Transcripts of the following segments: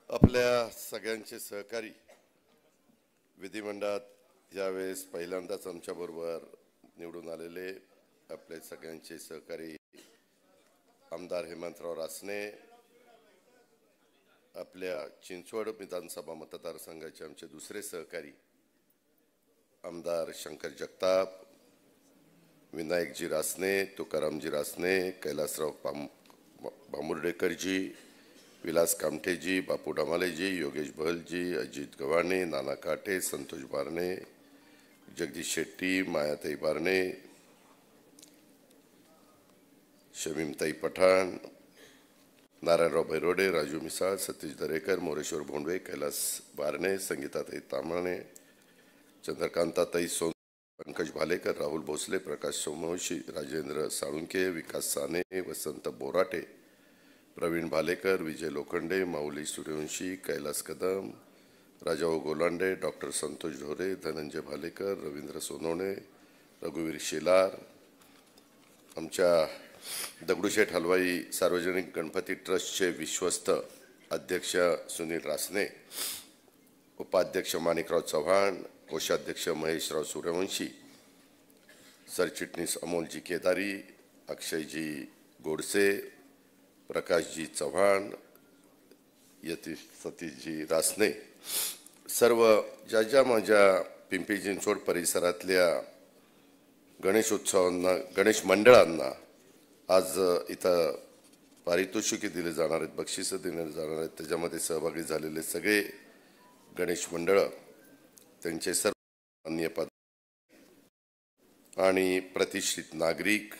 आपल्या सगळ्यांचे सहकारी विधिमंडळात यावेळेस पहिल्यांदाच आमच्याबरोबर निवडून आलेले आपले सगळ्यांचे सहकारी आमदार हेमंतराव रासने, आपल्या चिंचवड विधानसभा मतदारसंघाचे आमचे दुसरे सहकारी आमदार शंकर जगताप, विनायकजी रासने, तुकारामजी रासने, कैलासराव भामुर्डेकरजी, विलास कामठेजी, बापू डमालेजी, योगेश बहलजी, अजित गव्हाणे, नाना काटे, संतोष बारणे, जगदीश शेट्टी, मायाताई बारणे, शमीमताई पठाण, नारायणराव भैरोडे, राजू मिसाळ, सतीश दरेकर, मोरेश्वर भोंडवे, कैलास बारणे, संगीताताई तामाणे, चंद्रकांताताई सोन, पंकज भालेकर, राहुल भोसले, प्रकाश सोमवंशी, राजेंद्र साळुंके, विकास साने, वसंत बोराटे, प्रवीण भालेकर, विजय लोखंडे, माऊली सूर्यवंशी, कैलास कदम, राजाभाऊ गोलांडे, डॉक्टर संतोष ढोरे, धनंजय भालेकर, रवींद्र सोनवणे, रघुवीर शेलार, आमच्या दगडूशेठ हलवाई सार्वजनिक गणपती ट्रस्टचे विश्वस्त अध्यक्ष सुनील रासने, उपाध्यक्ष माणिकराव चव्हाण, कोषाध्यक्ष महेशराव सूर्यवंशी, सरचिटणीस अमोलजी केदारी, अक्षयजी गोडसे, प्रकाशजी चव्हाण, सतीशजी रासने, सर्व ज्या माझ्या पिंपरी चिंचवड परिसरातल्या गणेशोत्सवांना, गणेश मंडळांना आज इथं पारितोषिके दिले जाणार आहेत, बक्षिसं देण्यात जाणार आहेत, त्याच्यामध्ये सहभागी झालेले सगळे गणेश मंडळ, त्यांचे सर्व मान्य पद आणि प्रतिष्ठित नागरिक,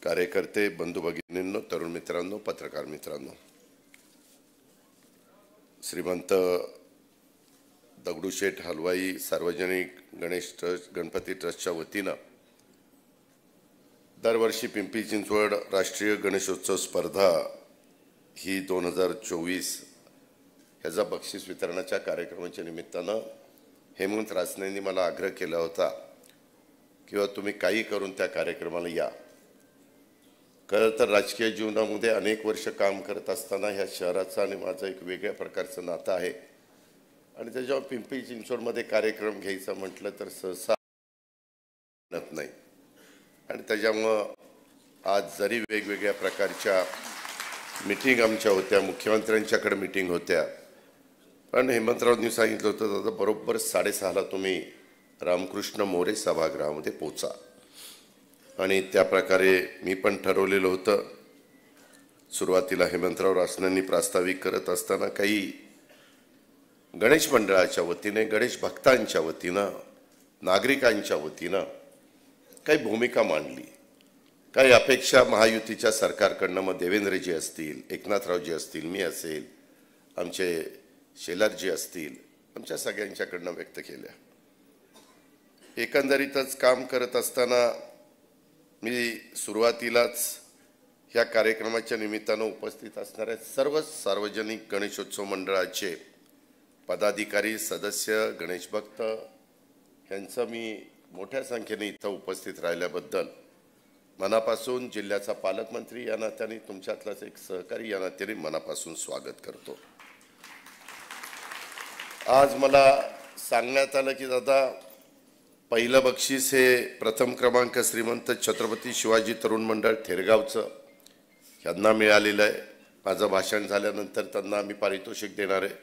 कार्यकर्ते, बंधू भगिनींनो, तरुण मित्रांनो, पत्रकार मित्रांनो, श्रीमंत दगडूशेठ हलवाई सार्वजनिक गणेश ट्रस्ट गणपती ट्रस्टच्या वतीनं दरवर्षी पिंपरी चिंचवड राष्ट्रीय गणेशोत्सव स्पर्धा ही 2024 ह्याचा बक्षीस वितरणाच्या कार्यक्रमाच्या निमित्तानं हेमंत रासनेंनी मला आग्रह केला होता किंवा तुम्ही काही करून त्या कार्यक्रमाला या. खरं तर राजकीय जीवनामध्ये अनेक वर्ष काम करत असताना ह्या शहराचं आणि माझं एक वेगळ्या प्रकारचं नातं आहे आणि त्याच्यावर पिंपरी चिंचवडमध्ये कार्यक्रम घ्यायचा म्हटलं तर सहसा नाही आणि त्याच्यामुळं आज जरी वेगवेगळ्या प्रकारच्या मीटिंग आमच्या होत्या, मुख्यमंत्र्यांच्याकडे मीटिंग होत्या, पण हेमंतरावनी सांगितलं होतं दादा बरोबर 6:30ला तुम्ही रामकृष्ण मोरे सभागृहामध्ये पोचा आणि त्या प्रकारे मी पण ठरवलेलं होतं. सुरुवातीला हेमंतराव रासनेंनी प्रास्ताविक करत असताना काही गणेश मंडळाच्या वतीने, गणेश भक्तांच्या वतीनं, नागरिकांच्या वतीनं काही भूमिका मांडली, काही अपेक्षा महायुतीच्या सरकारकडनं, मग देवेंद्रजी असतील, एकनाथरावजी असतील, मी असेल, आमचे शेलारजी असतील, आमच्या सगळ्यांच्याकडनं व्यक्त केल्या. एकंदरीतच काम करत असताना मी सुरुवातीलाच ह्या कार्यक्रमाच्या निमित्तानं उपस्थित असणाऱ्या सर्व सार्वजनिक गणेशोत्सव मंडळाचे पदाधिकारी, सदस्य, गणेश भक्त यांचं मी मोठ्या संख्येने इथं उपस्थित राहिल्याबद्दल मनापासून, जिल्ह्याचा पालकमंत्री या नात्याने, तुमच्यातलाच एक सहकारी या नात्याने मनापासून स्वागत करतो. आज मला सांगण्यात आलं की दादा पहिलं बक्षीस हे प्रथम क्रमांक श्रीमंत छत्रपती शिवाजी तरुण मंडळ थेरगावचं ह्यांना मिळालेलं आहे. माझं भाषण झाल्यानंतर त्यांना आम्ही पारितोषिक देणार आहे.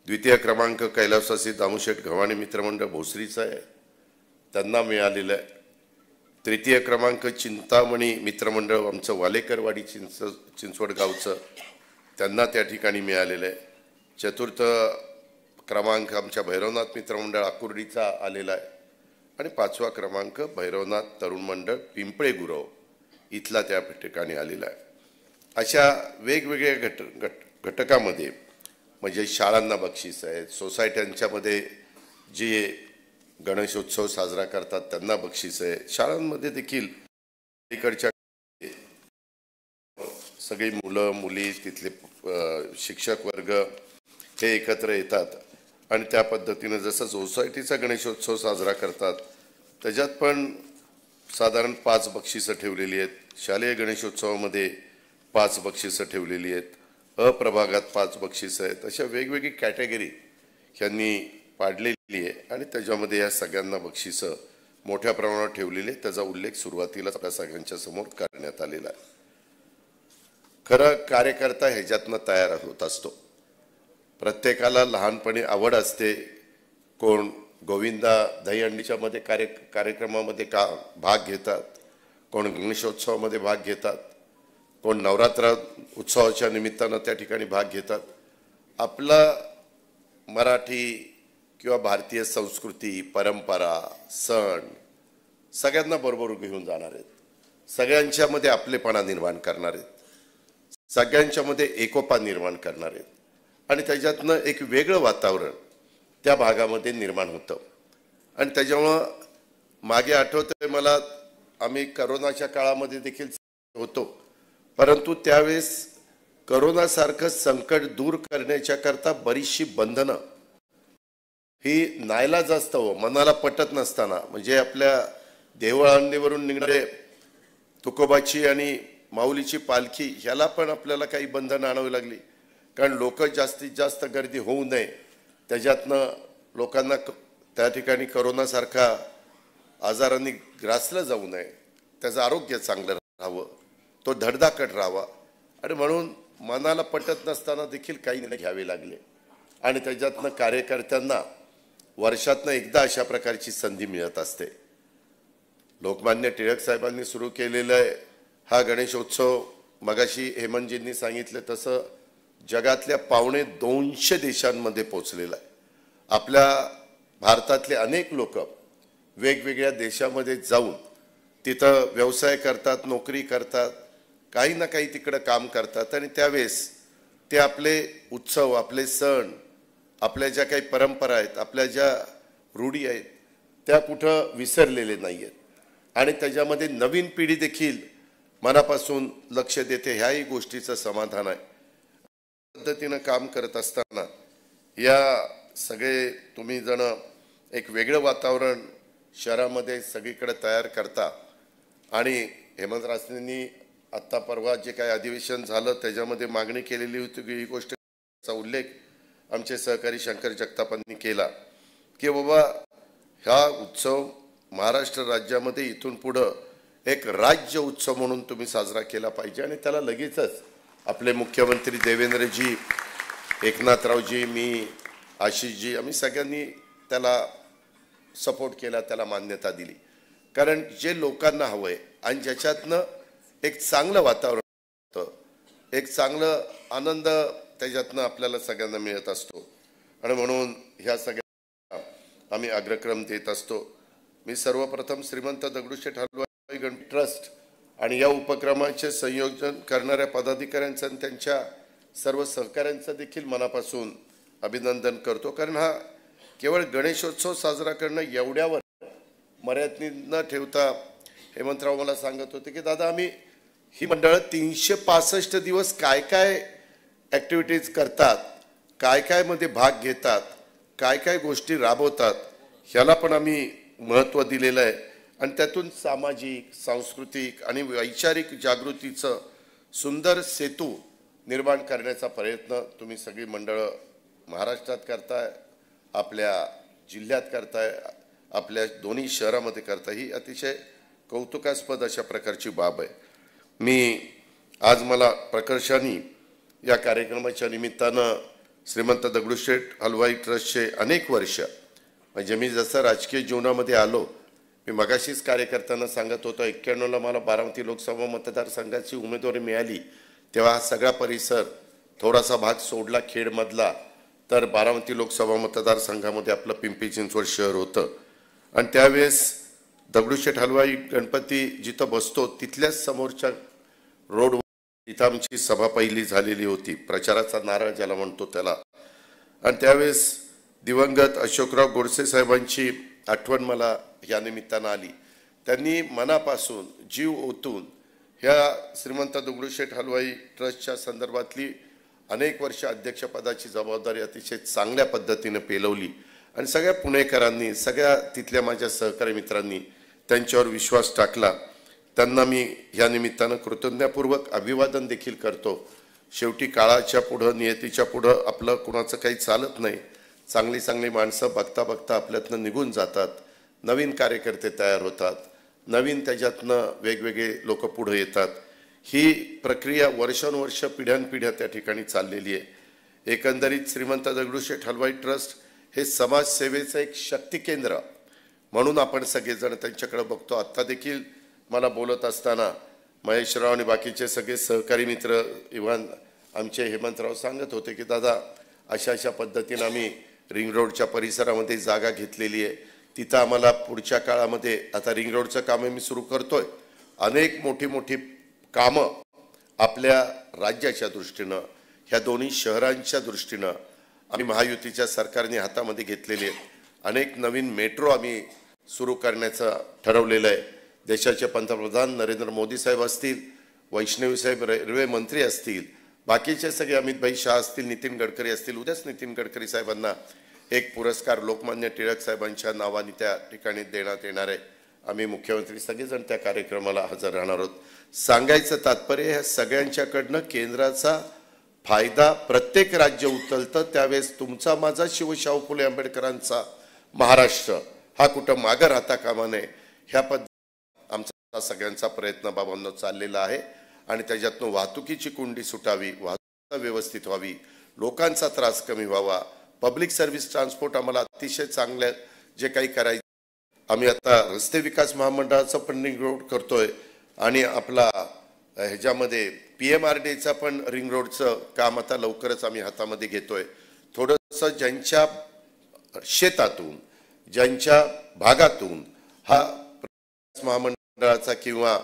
द्वितीय क्रमांक कैलासवासी दामूशेठ गव्हाणे मित्रमंडळ भोसरीचं आहे, त्यांना मिळालेलं आहे. तृतीय क्रमांक चिंतामणी मित्रमंडळ आमचं वालेकरवाडी चिंचवड गावचं, त्यांना त्या ठिकाणी मिळालेलं आहे. चतुर्थ क्रमांक आमच्या भैरवनाथ मित्रमंडळ आकुर्डीचा आलेला आहे आणि 5वा क्रमांक भैरवनाथ तरुण मंडळ पिंपळे गुरव इथला त्या ठिकाणी आलेला आहे. अशा वेगवेगळ्या घटकामध्ये म्हणजे शाळांना बक्षीस आहेत, सोसायट्यांच्यामध्ये जे गणेशोत्सव साजरा करतात त्यांना बक्षीस आहे, शाळांमध्ये देखील इकडच्या सगळी मुलं मुली तिथले शिक्षक वर्ग हे एकत्र येतात आणि त्या पद्धतीने जसं सोसायटीचा गणेशोत्सव साजरा करतात त्याच्यात पण साधारण 5 बक्षिसं ठेवलेली आहेत. शालेय गणेशोत्सवामध्ये 5 बक्षिसं ठेवलेली आहेत. अप्रभागात 5 बक्षीस आहेत. अशा वेगवेगळी कॅटेगरी ह्यांनी पाडलेली आहे आणि त्याच्यामध्ये या सगळ्यांना बक्षिसं मोठ्या प्रमाणात ठेवलेली आहे. त्याचा उल्लेख सुरुवातीला आपल्या सगळ्यांच्या समोर करण्यात आलेला आहे. खरं कार्यकर्ता ह्याच्यातनं तयार होत असतो. प्रत्येकाला लहानपणी आवड असते. कोण गोविंदा दहीहंडीच्या मध्ये कार्यक्रमामध्ये भाग घेतात, कोण गणेशोत्सवामध्ये भाग घेतात, कोण नवरात्र उत्सवाच्या निमित्तानं त्या ठिकाणी भाग घेतात. आपला मराठी किंवा भारतीय संस्कृती, परंपरा, सण सगळ्यांना बरोबर घेऊन जाणार आहेत. सगळ्यांच्यामध्ये आपलेपणा निर्माण करणार आहेत. सगळ्यांच्यामध्ये एकोपा निर्माण करणार आहेत आणि त्याच्यातनं एक वेगळं वातावरण त्या भागामध्ये निर्माण होतं. आणि त्याच्यामुळं मागे आठवतंय मला, आम्ही करोनाच्या काळामध्ये देखील होतो, परंतु त्यावेळेस करोनासारखं संकट दूर करण्याच्या करता बरीचशी बंधनं ही नाईलाज असतं, मनाला पटत नसताना, म्हणजे आपल्या देवळांनीवरून निघणारे तुकोबाची आणि माऊलीची पालखी ह्याला पण आपल्याला काही बंधनं आणावी लागली. कारण लोक जास्तीत जास्त गर्दी होऊ नये, त्याच्यातनं लोकांना त्या ठिकाणी करोनासारखा आजारांनी ग्रासलं जाऊ नये, त्याचं आरोग्य चांगलं राहावं, तो धडधाकट राहावा. आणि म्हणून मनाला पटत नसताना देखील काही निर्णय घ्यावे लागले. आणि त्याच्यातनं कार्यकर्त्यांना वर्षातनं एकदा अशा प्रकारची संधी मिळत असते. लोकमान्य टिळक साहेबांनी सुरू केलेला आहे हा गणेशोत्सव, मगाशी हेमंतजींनी सांगितलं तसं जगातल्या 250 देशांमध्ये पोहोचलेला आहे. आपल्या भारतातले अनेक लोक वेगवेगळ्या देशामध्ये जाऊन तिथं व्यवसाय करतात, नोकरी करतात, काही ना काही तिकडं काम करतात. आणि त्यावेळेस ते आपले उत्सव, आपले सण, आपल्या ज्या काही परंपरा आहेत, आपल्या ज्या रूढी आहेत, त्या कुठं विसरलेले नाही आहेत. आणि त्याच्यामध्ये नवीन पिढी देखील मनापासून लक्ष देते, ह्याही गोष्टीचं समाधान आहे. पद्धतीनं काम करत असताना या सगळे तुम्ही जण एक वेगळं वातावरण शहरामध्ये सगळीकडे तयार करता. आणि हेमंत रासनेंनी आत्ता परवा जे काही अधिवेशन झालं त्याच्यामध्ये मागणी केलेली होती की ही गोष्टचा उल्लेख आमचे सहकारी शंकर जगतापांनी केला की बाबा हा उत्सव महाराष्ट्र राज्यामध्ये इथून पुढं एक राज्य उत्सव म्हणून तुम्ही साजरा केला पाहिजे. आणि त्याला लगेचच आपले मुख्यमंत्री देवेंद्रजी, एकनाथरावजी, मी, आशिषजी, आम्ही सगळ्यांनी त्याला सपोर्ट केला, त्याला मान्यता दिली. कारण जे लोकांना हवं आहे आणि ज्याच्यातनं एक चांगलं वातावरण होतं, एक चांगलं आनंद त्याच्यातनं आपल्याला सगळ्यांना मिळत असतो. आणि म्हणून ह्या सगळ्या आम्ही अग्रक्रम देत असतो. मी सर्वप्रथम श्रीमंत दगडूशेठ हलवाई गणपती ट्रस्ट आणि या उपक्रमाचे संयोजन करणाऱ्या पदाधिकाऱ्यांचं आणि त्यांच्या सर्व सहकाऱ्यांचं देखील मनापासून अभिनंदन करतो. कारण हा केवळ गणेशोत्सव साजरा करणं एवढ्यावर मर्यादित न ठेवता हेमंतराव मला सांगत होते की दादा आम्ही ही मंडळं 365 दिवस काय काय ॲक्टिव्हिटीज करतात, काय काय मध्ये भाग घेतात, काय काय गोष्टी राबवतात, ह्याला पण आम्ही महत्त्व दिलेलं आहे. आणि त्यातून सामाजिक, सांस्कृतिक आणि वैचारिक जागृतीचं सुंदर सेतू निर्माण करण्याचा प्रयत्न तुम्ही सगळी मंडळं महाराष्ट्रात करताय, आपल्या जिल्ह्यात करताय, आपल्या दोन्ही शहरामध्ये करताय. ही अतिशय कौतुकास्पद अशा प्रकारची बाब आहे. मी आज मला प्रकर्षाने या कार्यक्रमाच्या निमित्तानं श्रीमंत दगडूशेठ हलवाई ट्रस्टचे अनेक वर्ष, म्हणजे मी जसं राजकीय जीवनामध्ये आलो, मी मगाशीच कार्यकर्त्यांना सांगत होतो 91ला मला बारामती लोकसभा मतदारसंघाची उमेदवारी मिळाली तेव्हा हा सगळा परिसर, थोडासा भाग सोडला खेडमधला, तर बारामती लोकसभा मतदारसंघामध्ये आपलं पिंपरी चिंचवड शहर होतं. आणि त्यावेळेस दगडूशेठ हलवाई गणपती जिथं बसतो तिथल्याच समोरच्या रोडवर तिथं आमची सभा पहिली झालेली होती, प्रचाराचा नारळ ज्याला म्हणतो त्याला. आणि त्यावेळेस दिवंगत अशोकराव गोडसे साहेबांची आठवण मला या निमित्तानं आली. त्यांनी मनापासून जीव ओतून ह्या श्रीमंत दगडूशेठ हलवाई ट्रस्टच्या संदर्भातली अनेक वर्ष अध्यक्षपदाची जबाबदारी अतिशय चांगल्या पद्धतीने पेलवली. आणि सगळ्या पुणेकरांनी, सगळ्या तिथल्या माझ्या सहकारी मित्रांनी त्यांच्यावर विश्वास टाकला. त्यांना मी ह्या निमित्तानं कृतज्ञतापूर्वक अभिवादन देखील करतो शेवटी काळाच्या पुढं नियतीच्या पुढं आपलं कुणाचं काही चालत नाही. चांगली चांगली माणसं बघता बघता आपल्यातनं निघून जातात, नवीन कार्यकर्ते तयार होतात, नवीन त्याच्यातनं वेगवेगळे लोक पुढे येतात. ही प्रक्रिया वर्षानुवर्ष पिढ्यानपिढ्या त्या ठिकाणी चाललेली आहे. एकंदरीत श्रीमंत दगडूशेठ हलवाई ट्रस्ट हे समाजसेवेचं एक शक्ती केंद्र म्हणून आपण सगळेजण त्यांच्याकडे बघतो. आत्ता देखील मला बोलत असताना महेशराव आणि बाकीचे सगळे सहकारी मित्र इव्हन आमचे हेमंतराव सांगत होते की दादा अशा अशा पद्धतीनं आम्ही रिंग रोडच्या परिसरामध्ये जागा घेतलेली आहे, तिथं आम्हाला पुढच्या काळामध्ये आता रिंग रोडचं काम मी सुरू करतोय. अनेक मोठी मोठी कामं आपल्या राज्याच्या दृष्टीनं ह्या दोन्ही शहरांच्या दृष्टीनं आम्ही महायुतीच्या सरकारने हातामध्ये घेतलेली आहे. अनेक नवीन मेट्रो आम्ही सुरू करण्याचं ठरवलेलं आहे. देशाचे पंतप्रधान नरेंद्र मोदी साहेब असतील, वैष्णवी साहेब रेल्वे मंत्री असतील, बाकीचे सगळे अमितभाई शाह असतील, नितीन गडकरी असतील. उद्याच नितीन गडकरी साहेबांना एक पुरस्कार लोकमान्य टिळक साहेबांच्या नावाने त्या ठिकाणी देण्यात येणार आहे. आम्ही मुख्यमंत्री सगळेजण त्या कार्यक्रमाला हजर राहणार आहोत. सांगायचं तात्पर्य ह्या सगळ्यांच्याकडनं केंद्राचा फायदा प्रत्येक राज्य उचलतं, त्यावेळेस तुमचा माझा शिवशाहू फुले आंबेडकरांचा महाराष्ट्र हा कुठं मागं राहता कामा नये. ह्या पद्धतीने आमचा सगळ्यांचा प्रयत्न बाबांनो चाललेला आहे आणि त्याच्यातून वाहतुकीची कोंडी सुटावी, वाहतूक व्यवस्थित व्हावी, लोकांचा त्रास कमी व्हावा. पब्लिक सर्व्हिस ट्रान्सपोर्ट आम्हाला अतिशय चांगलं जे काही करायचं. आम्ही आता रस्ते विकास महामंडळाचं पण रिंग रोड करतोय आणि आपला ह्याच्यामध्ये PMRDचा पण रिंग रोडचं काम आता लवकरच आम्ही हातामध्ये घेतोय. थोडंसं ज्यांच्या शेतातून ज्यांच्या भागातून हा महामंडळाचा किंवा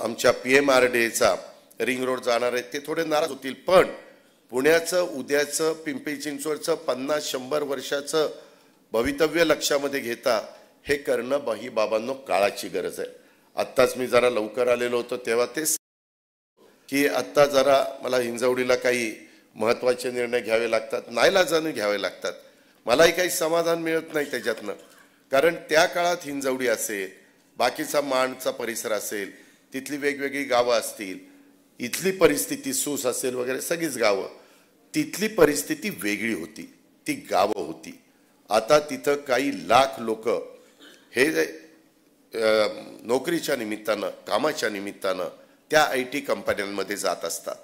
आमच्या PMRDचा रिंग रोड जाणार आहे ते थोडे नाराज होतील, पण पुण्याचं उद्याचं पिंपरी चिंचवडचं 50-100 वर्षाचं भवितव्य लक्षामध्ये घेता हे करणं ही बाबांनो काळाची गरज आहे. आत्ताच मी जरा लवकर आलेलो होतो तेव्हा तेच की आत्ता जरा मला हिंजवडीला काही महत्त्वाचे निर्णय घ्यावे लागतात, नाईलाजाने घ्यावे लागतात. मलाही काही समाधान मिळत नाही त्याच्यातनं, कारण त्या काळात हिंजवडी असेल, बाकीचा माणचा परिसर असेल, तिथली वेगवेगळी गावं असतील, इथली परिस्थिती सूस असेल वगैरे सगळीच गावं, तिथली परिस्थिती वेगळी होती, ती गावं होती. आता तिथं काही लाख लोक हे नोकरीच्या निमित्तानं कामाच्या निमित्तानं त्या IT कंपन्यांमध्ये जात असतात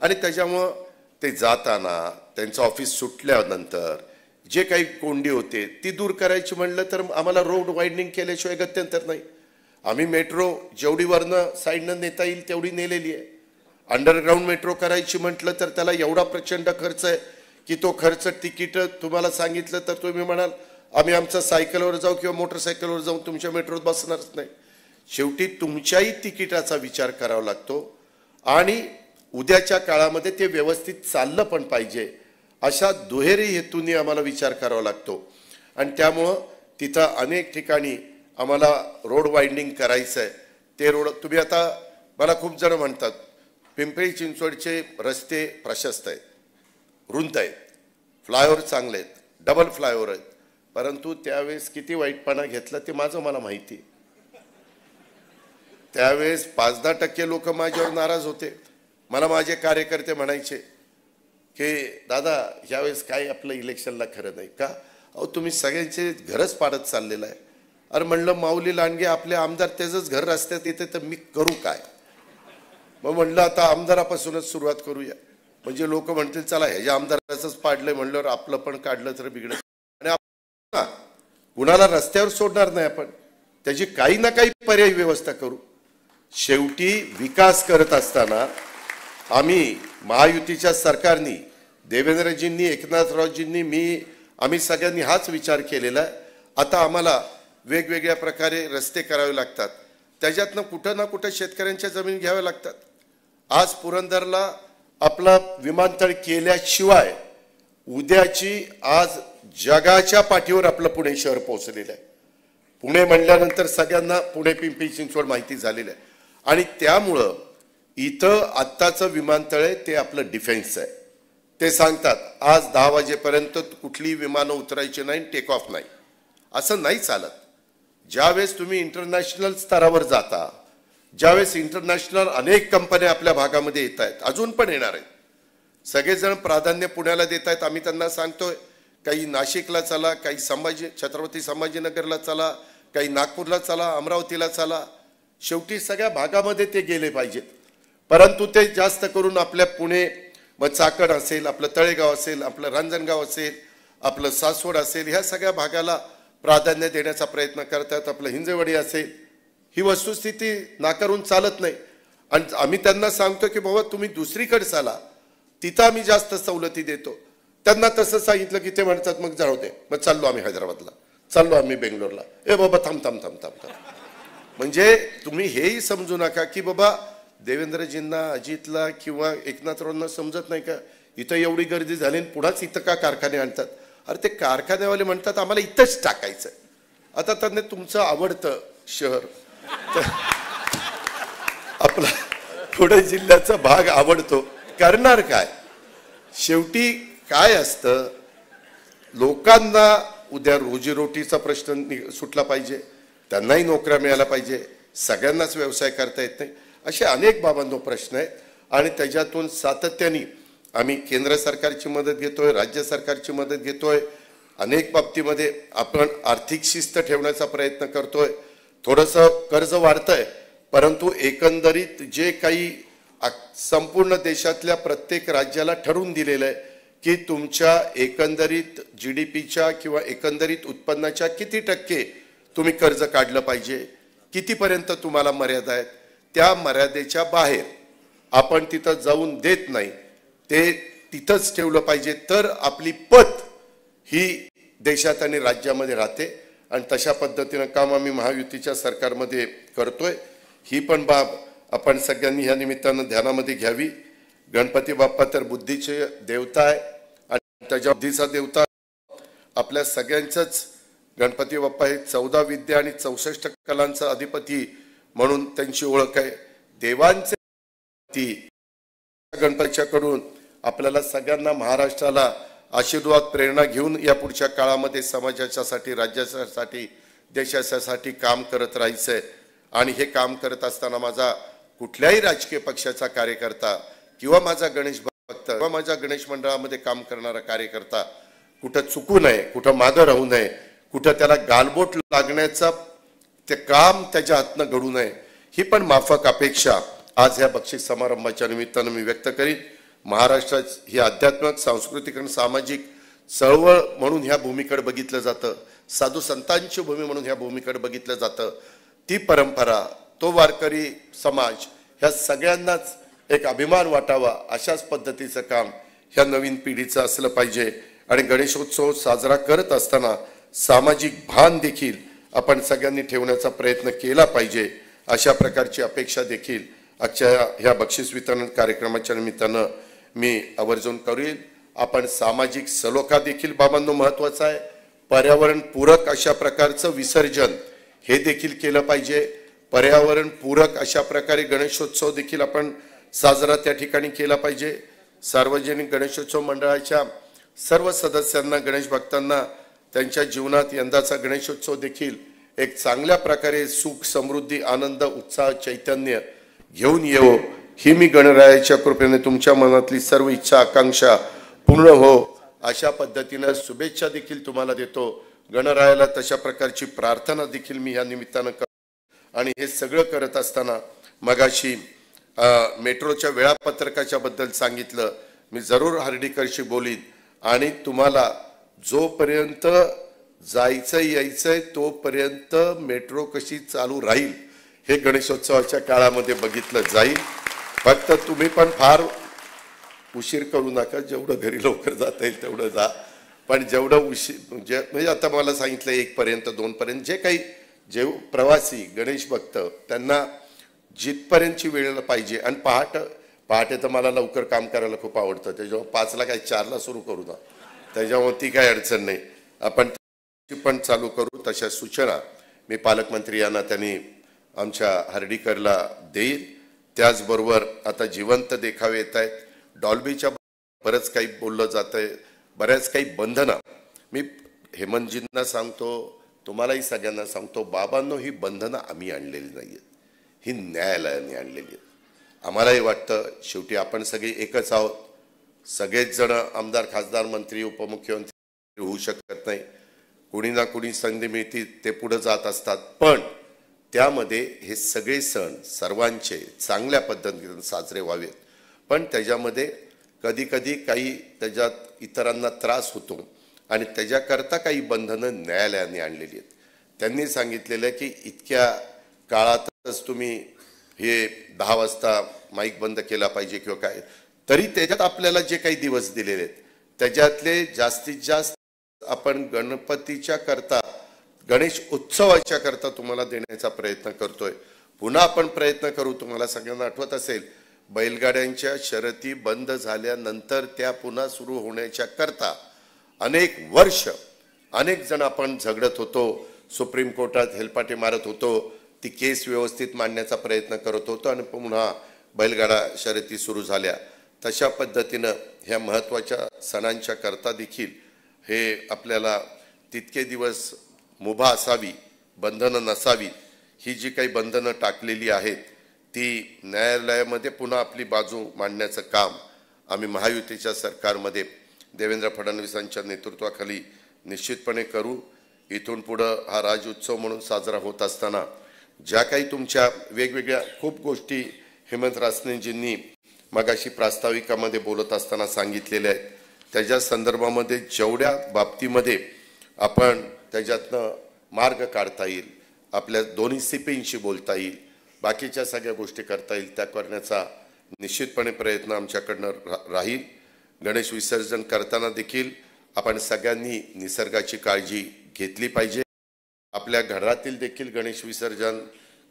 आणि त्याच्यामुळं ते जाताना त्यांचं ऑफिस सुटल्यानंतर जे काही कोंडी होते ती दूर करायची म्हणलं तर आम्हाला रोड वाईडनिंग केल्याशिवाय गत्यंतर नाही. आम्ही मेट्रो जेवढी वरनं साईडनं नेता येईल तेवढी नेलेली आहे. अंडरग्राऊंड मेट्रो करायची म्हटलं तर त्याला एवढा प्रचंड खर्च आहे की तो खर्च तिकीट तुम्हाला सांगितलं तर तुम्ही म्हणाल आम्ही आमच्या सायकलवर जाऊ किंवा मोटरसायकलवर जाऊन तुमच्या मेट्रोत बसणारच नाही. शेवटी तुमच्याही तिकिटाचा विचार करावा लागतो आणि उद्याच्या काळामध्ये ते व्यवस्थित चाललं पण पाहिजे अशा दुहेरी हेतूने आम्हाला विचार करावा लागतो. आणि त्यामुळं तिथं अनेक ठिकाणी आम्हाला रोड वाइंडिंग करायचं आहे. ते रोड तुम्ही आता मला खूप जण म्हणतात पिंपरी चिंचवडचे रस्ते प्रशस्त आहेत, रुंद आहेत, फ्लायओव्हर चांगले आहेत, डबल फ्लायओव्हर आहेत, परंतु त्यावेळेस किती वाईटपणा घेतला ते माझं मला माहिती. त्यावेळेस 5-10% लोक माझ्यावर नाराज होते. मला माझे कार्यकर्ते म्हणायचे की दादा यावेळेस काय आपलं इलेक्शनला खरं नाही का, अहो तुम्ही सगळ्यांचे घरच पाडत चाललेलं आहे. अरे म्हणलं माऊली लांडगे आपले आमदार त्याचंच घर रस्त्यात येते तर मी करू काय. मग म्हणलं आता आमदारापासूनच सुरुवात करूया, म्हणजे लोक म्हणतील चला ह्याच्या आमदाराचंच पाडलंय म्हणल्यावर आपलं पण काढलं तर बिघडत. आणि कुणाला रस्त्यावर सोडणार नाही आपण, त्याची काही ना काही पर्यायी व्यवस्था करू. शेवटी विकास करत असताना आम्ही महायुतीच्या सरकारनी देवेंद्रजींनी एकनाथरावजींनी आम्ही सगळ्यांनी हाच विचार केलेला आहे. आता आम्हाला वेगवेगळ्या प्रकारे रस्ते करावे लागतात, त्याच्यातनं कुठं ना कुठं शेतकऱ्यांच्या जमीन घ्याव्या लागतात. आज पुरंदरला आपला विमानतळ केल्याशिवाय उद्याची आज जगाच्या पाठीवर आपलं पुणे शहर पोहोचलेलं आहे. पुणे म्हणल्यानंतर सगळ्यांना पुणे पिंपरी चिंचवड माहिती झालेलं आहे आणि त्यामुळं इथं आत्ताचं विमानतळ आहे ते आपलं डिफेन्स आहे. ते सांगतात आज 10 वाजेपर्यंत कुठली विमानं उतरायची नाही, टेक ऑफ नाही, असं नाही चालत. ज्यावेळेस तुम्ही इंटरनॅशनल स्तरावर जाता, ज्यावेळेस इंटरनॅशनल अनेक कंपन्या आपल्या भागामध्ये येत आहेत, अजून पण येणार आहेत, सगळेजण प्राधान्य पुण्याला देत आहेत. आम्ही त्यांना सांगतोय काही नाशिकला चला, काही छत्रपती संभाजीनगरला चला, काही नागपूरला चला, अमरावतीला चला. शेवटी सगळ्या भागामध्ये ते गेले पाहिजेत. परंतु ते जास्त करून आपल्या पुणे, मग चाकण असेल, आपलं तळेगाव असेल, आपलं रांजणगाव असेल, आपलं सासवड असेल, ह्या सगळ्या भागाला प्राधान्य देण्याचा प्रयत्न करतात. आपलं हिंजेवाडी असेल. ही वस्तुस्थिती नाकारून चालत नाही. आणि आम्ही त्यांना सांगतो की बाबा तुम्ही दुसरीकडे चाला, तिथं आम्ही जास्त सवलती देतो. त्यांना तसं सांगितलं की ते म्हणतात मग जाऊ दे, मग चाललो आम्ही हैदराबादला, चाललो आम्ही बेंगलोरला. ए बाबा थांब थांब थांब थांब थांब. म्हणजे तुम्ही हेही समजू नका की बाबा देवेंद्रजींना, अजितला किंवा एकनाथरावांना समजत नाही का इथं एवढी गर्दी झाली आणि पुढाच इथं का कारखाने आणतात. अरे ते कारखान्यावाले म्हणतात आम्हाला इथंच टाकायचं. आता त्यांनी तुमचं आवडतं शहर आपला पुणे जिल्ह्याचा भाग आवडतो, करणार काय. शेवटी काय असतं, लोकांना उद्या रोजीरोटीचा प्रश्न सुटला पाहिजे, त्यांनाही नोकऱ्या मिळायला पाहिजे, सगळ्यांनाच व्यवसाय करता येत नाही, असे अनेक बाबांनो प्रश्न आहेत. आणि त्याच्यातून सातत्याने आम्ही केंद्र सरकारची मदत घेतोय, राज्य सरकारची मदत घेतोय. अनेक बाबतीमध्ये आपण आर्थिक शिस्त ठेवण्याचा प्रयत्न करतोय. थोडंसं कर्ज वाढतंय, परंतु एकंदरीत जे काही संपूर्ण देशातल्या प्रत्येक राज्याला ठरवून दिलेलं आहे की तुमच्या एकंदरीत GDPच्या किंवा एकंदरीत उत्पन्नाच्या किती टक्के तुम्ही कर्ज काढलं पाहिजे, कितीपर्यंत तुम्हाला मर्यादा आहेत, त्या मर्यादेच्या बाहेर आपण तिथं जाऊन देत नाही, ते तिथंच ठेवलं पाहिजे. तर आपली पत ही देशात आणि राज्यामध्ये राहते. आणि तशा पद्धतीनं काम आम्ही महायुतीच्या सरकारमध्ये करतोय. ही पण बाब आपण सगळ्यांनी ह्या निमित्तानं ध्यानामध्ये घ्यावी. गणपती बाप्पा तर बुद्धीचे देवता आहे आणि त्याच्या बुद्धीचा देवता आपल्या सगळ्यांचंच. गणपती बाप्पा हे 14 विद्या आणि 64 कलांचा अधिपती म्हणून त्यांची ओळख आहे. देवांचे ती गणपतीच्याकडून आपल्याला सगळ्यांना, महाराष्ट्राला आशीर्वाद, प्रेरणा घेऊन या पुढच्या काळामध्ये समाजाच्यासाठी, राज्यासाठी, देशासाठी काम करत राहायचंय. आणि हे काम करत असताना माझा कुठल्याही राजकीय पक्षाचा कार्यकर्ता किंवा माझा गणेश भक्त किंवा माझ्या गणेश मंडळामध्ये काम करणारा कार्यकर्ता कुठं चुकू नये, कुठं मागं राहू नये, कुठं त्याला गालबोट लागण्याचा ते काम त्याच्या हातनं घडू नये, ही पण माफक अपेक्षा आज ह्या बक्षीस समारंभाच्या निमित्तानं मी व्यक्त करीन. महाराष्ट्रात ही आध्यात्मिक, सांस्कृतिक आणि सामाजिक चळवळ म्हणून ह्या भूमीकडे बघितलं जातं, साधू संतांची भूमी म्हणून ह्या भूमीकडे बघितलं जातं. ती परंपरा, तो वारकरी समाज, ह्या सगळ्यांनाच एक अभिमान वाटावा अशाच पद्धतीचं काम ह्या नवीन पिढीचं असलं पाहिजे. आणि गणेशोत्सव साजरा करत असताना सामाजिक भान देखील आपण सगळ्यांनी ठेवण्याचा प्रयत्न केला पाहिजे. अशा प्रकारची अपेक्षा देखील आजच्या ह्या बक्षीस वितरण कार्यक्रमाच्या निमित्तानं मी आवर्जून करेल. आपण सामाजिक सलोखा देखील बाबांनो महत्वाचा आहे. पर्यावरण पूरक अशा प्रकारचं विसर्जन हे देखील केलं पाहिजे. पर्यावरण पूरक अशा प्रकारे गणेशोत्सव देखील आपण साजरा त्या ठिकाणी केला पाहिजे. सार्वजनिक गणेशोत्सव मंडळाच्या सर्व सदस्यांना, गणेश भक्तांना त्यांच्या जीवनात यंदाचा गणेशोत्सव देखील एक चांगल्या प्रकारे सुख, समृद्धी, आनंद, उत्साह, चैतन्य घेऊन येवो, ही मी गणरायाच्या कृपेने तुमच्या मनातली सर्व इच्छा, आकांक्षा पूर्ण हो अशा पद्धतीनं शुभेच्छा देखील तुम्हाला देतो. गणरायाला तशा प्रकारची प्रार्थना देखील मी या निमित्तानं करतो. आणि हे सगळं करत असताना मगाशी मेट्रोच्या वेळापत्रकाच्या बद्दल सांगितलं. मी जरूर हर्डीकरशी बोलीन आणि तुम्हाला जोपर्यंत जायचं यायचंय तोपर्यंत मेट्रो कशी चालू राहील हे गणेशोत्सवाच्या काळामध्ये बघितलं जाईल. फक्त तुम्ही पण फार उशीर करू नका. जेवढं घरी लवकर जाता येईल तेवढं जा. पण जेवढं उशीर म्हणजे आता मला सांगितलं 1 पर्यंत 2 पर्यंत जे काही प्रवासी गणेश भक्त त्यांना जिथपर्यंतची वेळेला पाहिजे. आणि पहाटे तर मला लवकर काम करायला खूप आवडतं. त्याच्यामुळे 5ला काय 4ला सुरू करू ना, त्याच्यामुळे ती काय अडचण नाही. आपण पण चालू करू. तशा सूचना मी पालकमंत्री यांना त्यांनी आमच्या हर्डीकरला देईल. त्याचबरोबर आता जिवंत देखावे येत आहेत. डॉल्बीच्या बरंच काही बोललं जात आहे, बऱ्याच काही बंधनं. मी हेमंतजींना सांगतो, तुम्हालाही सगळ्यांना सांगतो, बाबांनो ही बंधनं आम्ही आणलेली नाही आहेत, ही न्यायालयाने आणलेली आहेत. आम्हालाही वाटतं शेवटी आपण सगळे एकच आहोत. सगळेच जण आमदार, खासदार, मंत्री, उपमुख्यमंत्री होऊ शकत नाही. कोणी ना कोणी संधी मिळते ते पुढे जात असतात. पण त्यामध्ये हे सगळे सण सर्वांचे चांगल्या पद्धतीने साजरे व्हावेत. पण त्याच्यामध्ये कधी कधी काही त्याच्यात इतरांना त्रास होतो आणि त्याच्याकरता काही बंधनं न्यायालयाने आणलेली आहेत. त्यांनी सांगितलेलं आहे की इतक्या काळातच तुम्ही हे 10 वाजता माईक बंद केला पाहिजे किंवा काय. तरी त्याच्यात आपल्याला जे काही दिवस दिलेले आहेत त्याच्यातले जास्तीत जास्त आपण गणपतीच्या करता, गणेश उत्सवाच्या करता तुम्हाला देण्याचा प्रयत्न करतोय. पुन्हा आपण प्रयत्न करू. तुम्हाला सगळ्यांना आठवत असेल बैलगाड्यांच्या शर्यती बंद झाल्यानंतर त्या पुन्हा सुरू होण्याच्या करता अनेक वर्ष अनेक जण आपण झगडत होतो, सुप्रीम कोर्टात हेलपाटे मारत होतो, ती केस व्यवस्थित मांडण्याचा प्रयत्न करत होतो आणि पुन्हा बैलगाडा शर्यती सुरू झाल्या. तशा पद्धतीनं ह्या महत्त्वाच्या सणांच्या करता देखील हे आपल्याला तितके दिवस मुभा असावी, बंधनं नसावी. ही जी काही बंधनं टाकलेली आहेत ती न्यायालयामध्ये पुन्हा आपली बाजू मांडण्याचं काम आम्ही महायुतीच्या सरकारमध्ये देवेंद्र फडणवीसांच्या नेतृत्वाखाली निश्चितपणे करू. इथून पुढं हा राज्योत्सव म्हणून साजरा होत असताना ज्या काही तुमच्या वेगवेगळ्या खूप गोष्टी हेमंत रासनेजींनी मगाशी प्रास्ताविकामध्ये बोलत असताना सांगितलेल्या आहेत, त्याच्या संदर्भामध्ये जेवढ्या बाबतीमध्ये आपण त्याच्यातनं मार्ग काढता येईल, आपल्या दोन्ही सीपींशी बोलता येईल, बाकीच्या सगळ्या गोष्टी करता येईल त्या करण्याचा निश्चितपणे प्रयत्न आमच्याकडनं राहील. गणेश विसर्जन करताना देखील आपण सगळ्यांनी निसर्गाची काळजी घेतली पाहिजे. आपल्या घरातील देखील गणेश विसर्जन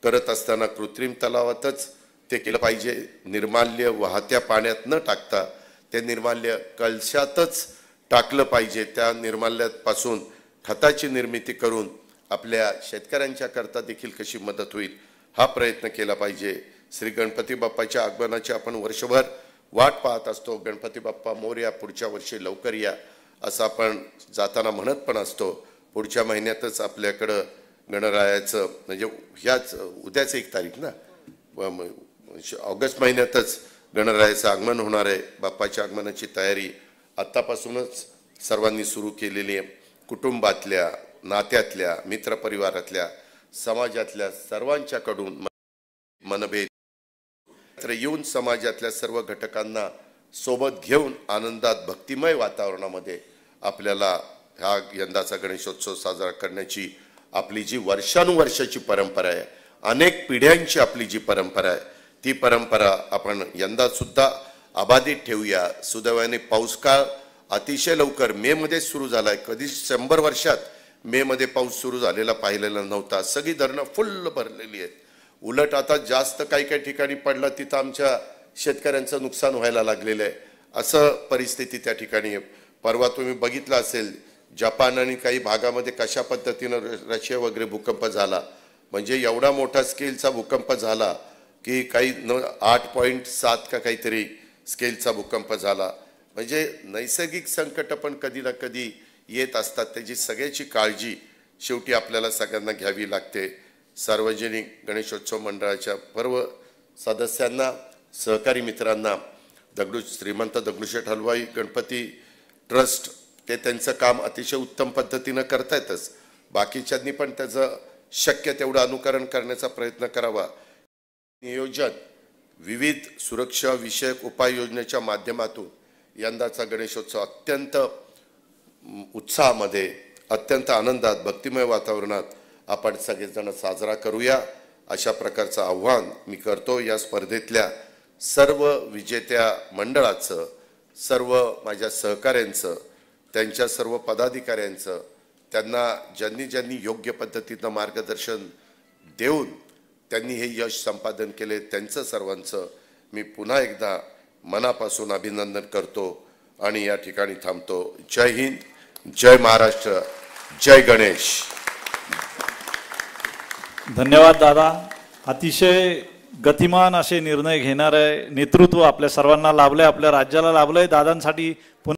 करत असताना कृत्रिम तलावातच ते केलं पाहिजे. निर्माल्य वाहत्या पाण्यात न टाकता ते निर्माल्य कलशातच टाकलं पाहिजे. त्या निर्माल्यापासून खताची निर्मिती करून आपल्या शेतकऱ्यांच्या करता देखील कशी मदत होईल हा प्रयत्न केला पाहिजे. श्री गणपती बाप्पाच्या आगमनाची आपण वर्षभर वाट पाहत असतो. गणपती बाप्पा मोरया, पुढच्या वर्षी लवकर या असं आपण जाताना म्हणत पण असतो. पुढच्या महिन्यातच आपल्याकडं गणरायाचं म्हणजे ह्याच उद्याच 1 तारीख ना, ऑगस्ट महिन्यातच गणरायाचं आगमन होणार आहे. बाप्पाच्या आगमनाची तयारी आत्तापासूनच सर्वांनी सुरू केलेली आहे. कुटुंबातल्या, नात्यातल्या, मित्रपरिवारातल्या, समाजातल्या सर्वांच्याकडून मनभेद येऊन समाजातल्या सर्व घटकांना सोबत घेऊन आनंदात भक्तिमय वातावरणामध्ये आपल्याला हा यंदाचा गणेशोत्सव साजरा करण्याची आपली जी वर्षानुवर्षाची परंपरा आहे, अनेक पिढ्यांची आपली जी परंपरा आहे, ती परंपरा आपण यंदा सुद्धा अबाधित ठेवूया. सुदैवाने पाऊस काळ अतिशय लवकर मे मध्ये सुरू झालाय. कधी 100 वर्षात मे मध्ये पाऊस सुरू झालेला पाहिलेला नव्हता. सगळी धरणं फुल्ल भरलेली आहेत. उलट आता जास्त काही ठिकाणी पडला तिथं आमच्या शेतकऱ्यांचं नुकसान व्हायला लागलेलं आहे. असं परिस्थिती त्या ठिकाणी. परवा तुम्ही बघितलं असेल जपान आणि काही भागामध्ये कशा पद्धतीनं रशिया वगैरे भूकंप झाला. म्हणजे एवढा मोठा स्केलचा भूकंप झाला की काही 8.7 का काहीतरी स्केलचा भूकंप झाला. म्हणजे नैसर्गिक संकट पण कधी ना कधी येत असतात. त्याची सगळ्याची काळजी शेवटी आपल्याला सगळ्यांना घ्यावी लागते. सार्वजनिक गणेशोत्सव मंडळाच्या सर्व सदस्यांना, सहकारी मित्रांना, श्रीमंत दगडूशेठ हलवाई गणपती ट्रस्ट ते त्यांचं काम अतिशय उत्तम पद्धतीनं करतायतच. बाकीच्यांनी पण त्याचं शक्य तेवढं अनुकरण करण्याचा प्रयत्न करावा. नियोजन विविध सुरक्षा विषयक उपाययोजनेच्या माध्यमातून यंदाचा गणेशोत्सव अत्यंत उत्साहामध्ये, अत्यंत आनंदात, भक्तिमय वातावरणात आपण सगळेजण साजरा करूया अशा प्रकारचं आव्हान मी करतो. या स्पर्धेतल्या सर्व विजेत्या मंडळाचं, सर्व माझ्या सहकाऱ्यांचं, त्यांच्या सर्व पदाधिकाऱ्यांचं, त्यांना ज्यांनी योग्य पद्धतीनं मार्गदर्शन देऊन त्यांनी हे यश संपादन केले त्यांचं सर्वांचं मी पुन्हा एकदा मनापासून अभिनंदन करतो आणि या ठिकाणी थांबतो. जय हिंद, जय महाराष्ट्र, जय गणेश. धन्यवाद दादा. अतिशय गतिमान असे निर्णय घेणारे नेतृत्व आपल्या सर्वांना लाभलंय, आपल्या राज्याला लाभलंय. दादांसाठी